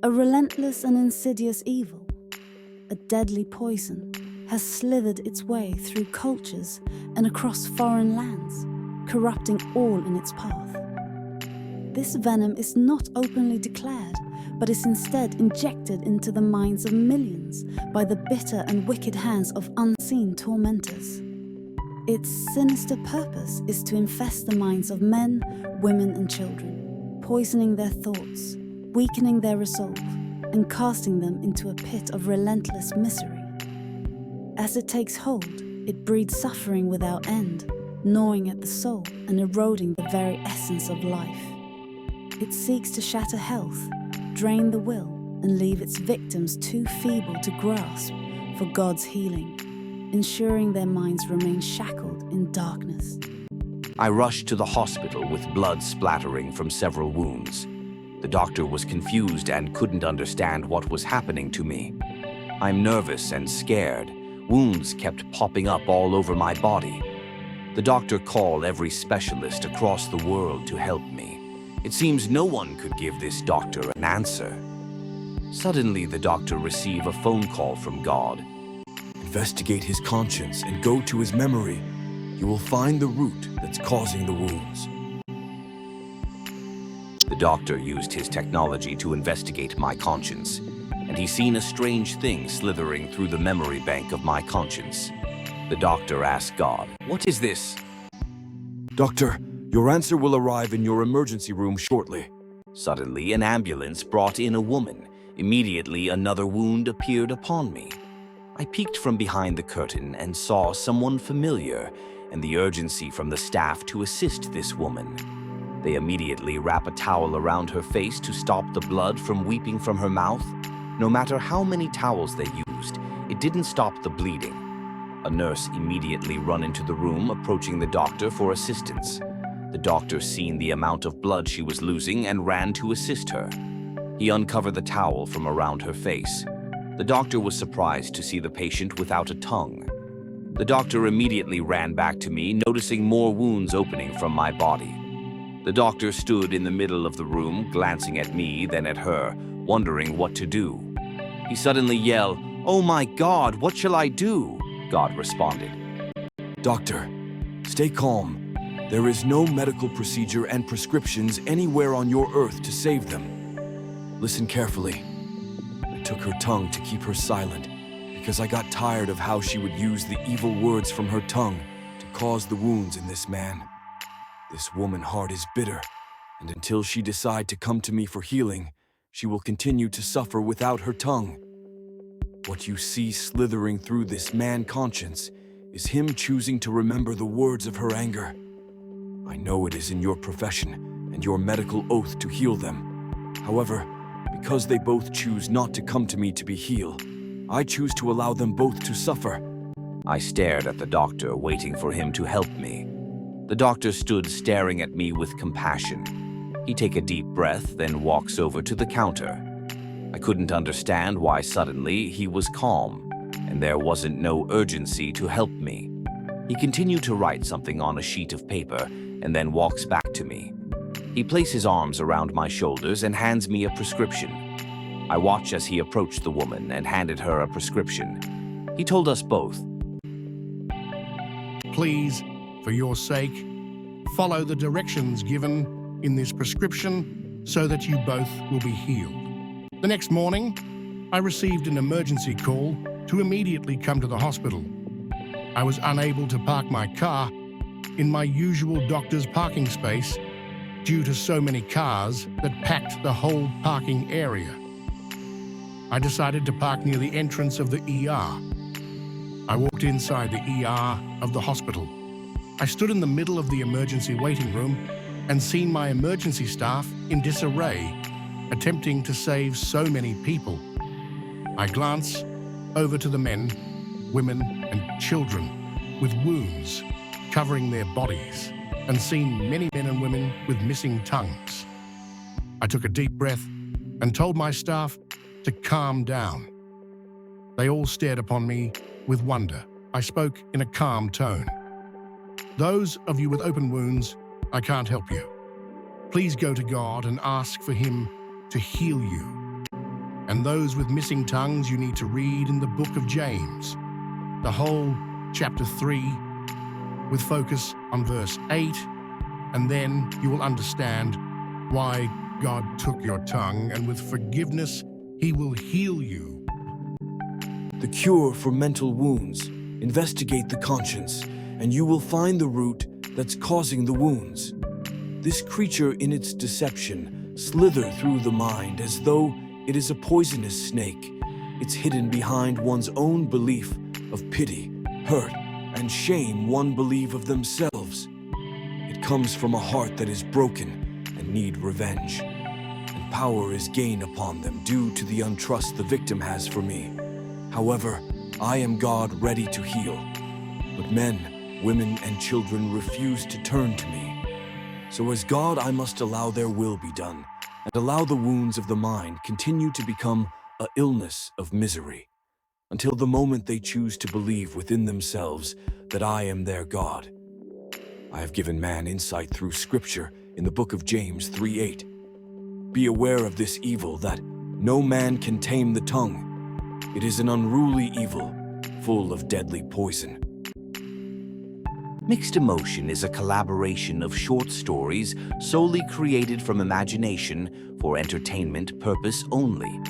A relentless and insidious evil, a deadly poison, has slithered its way through cultures and across foreign lands, corrupting all in its path. This venom is not openly declared, but is instead injected into the minds of millions by the bitter and wicked hands of unseen tormentors. Its sinister purpose is to infest the minds of men, women, and children, poisoning their thoughts, weakening their resolve, and casting them into a pit of relentless misery. As it takes hold, it breeds suffering without end, gnawing at the soul and eroding the very essence of life. It seeks to shatter health, drain the will, and leave its victims too feeble to grasp for God's healing, ensuring their minds remain shackled in darkness. I rushed to the hospital with blood splattering from several wounds. The doctor was confused and couldn't understand what was happening to me. I'm nervous and scared. Wounds kept popping up all over my body. The doctor called every specialist across the world to help me. It seems no one could give this doctor an answer. Suddenly, the doctor received a phone call from God. Investigate his conscience and go to his memory. You will find the root that's causing the wounds. The doctor used his technology to investigate my conscience, and he seen a strange thing slithering through the memory bank of my conscience. The doctor asked God, "What is this?" Doctor, your answer will arrive in your emergency room shortly. Suddenly, an ambulance brought in a woman. Immediately, another wound appeared upon me. I peeked from behind the curtain and saw someone familiar and the urgency from the staff to assist this woman. They immediately wrap a towel around her face to stop the blood from weeping from her mouth. No matter how many towels they used, it didn't stop the bleeding. A nurse immediately ran into the room, approaching the doctor for assistance. The doctor seen the amount of blood she was losing and ran to assist her. He uncovered the towel from around her face. The doctor was surprised to see the patient without a tongue. The doctor immediately ran back to me, noticing more wounds opening from my body. The doctor stood in the middle of the room, glancing at me, then at her, wondering what to do. He suddenly yelled, "Oh my God, what shall I do?" God responded, Doctor, stay calm. There is no medical procedure and prescriptions anywhere on your earth to save them. Listen carefully. I took her tongue to keep her silent because I got tired of how she would use the evil words from her tongue to cause the wounds in this man. This woman heart is bitter, and until she decide to come to me for healing, she will continue to suffer without her tongue. What you see slithering through this man conscience is him choosing to remember the words of her anger. I know it is in your profession and your medical oath to heal them. However, because they both choose not to come to me to be healed, I choose to allow them both to suffer. I stared at the doctor, waiting for him to help me. The doctor stood staring at me with compassion. He takes a deep breath, then walks over to the counter. I couldn't understand why suddenly he was calm, and there wasn't no urgency to help me. He continued to write something on a sheet of paper, and then walks back to me. He placed his arms around my shoulders and hands me a prescription. I watched as he approached the woman and handed her a prescription. He told us both, "Please, for your sake, follow the directions given in this prescription so that you both will be healed." The next morning, I received an emergency call to immediately come to the hospital. I was unable to park my car in my usual doctor's parking space due to so many cars that packed the whole parking area. I decided to park near the entrance of the ER. I walked inside the ER of the hospital. I stood in the middle of the emergency waiting room and seen my emergency staff in disarray, attempting to save so many people. I glanced over to the men, women, and children with wounds covering their bodies, and seen many men and women with missing tongues. I took a deep breath and told my staff to calm down. They all stared upon me with wonder. I spoke in a calm tone. "Those of you with open wounds, I can't help you. Please go to God and ask for Him to heal you." And those with missing tongues you need to read in the book of James, the whole chapter 3, with focus on verse 8, and then you will understand why God took your tongue, and with forgiveness He will heal you. The cure for mental wounds. Investigate the conscience, and you will find the root that's causing the wounds. This creature in its deception slither through the mind as though it is a poisonous snake. It's hidden behind one's own belief of pity, hurt, and shame one believe of themselves. It comes from a heart that is broken and need revenge, and power is gained upon them due to the untrust the victim has for me. However, I am God ready to heal, but men, women, and children refuse to turn to me. So as God, I must allow their will be done, and allow the wounds of the mind continue to become an illness of misery, until the moment they choose to believe within themselves that I am their God. I have given man insight through Scripture in the book of James 3:8. Be aware of this evil, that no man can tame the tongue. It is an unruly evil, full of deadly poison. Mixed Emotion is a collaboration of short stories solely created from imagination for entertainment purpose only.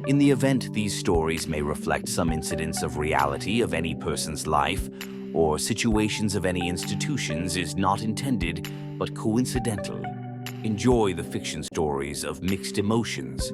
In the event these stories may reflect some incidents of reality of any person's life or situations of any institutions is not intended but coincidental. Enjoy the fiction stories of Mixed Emotions.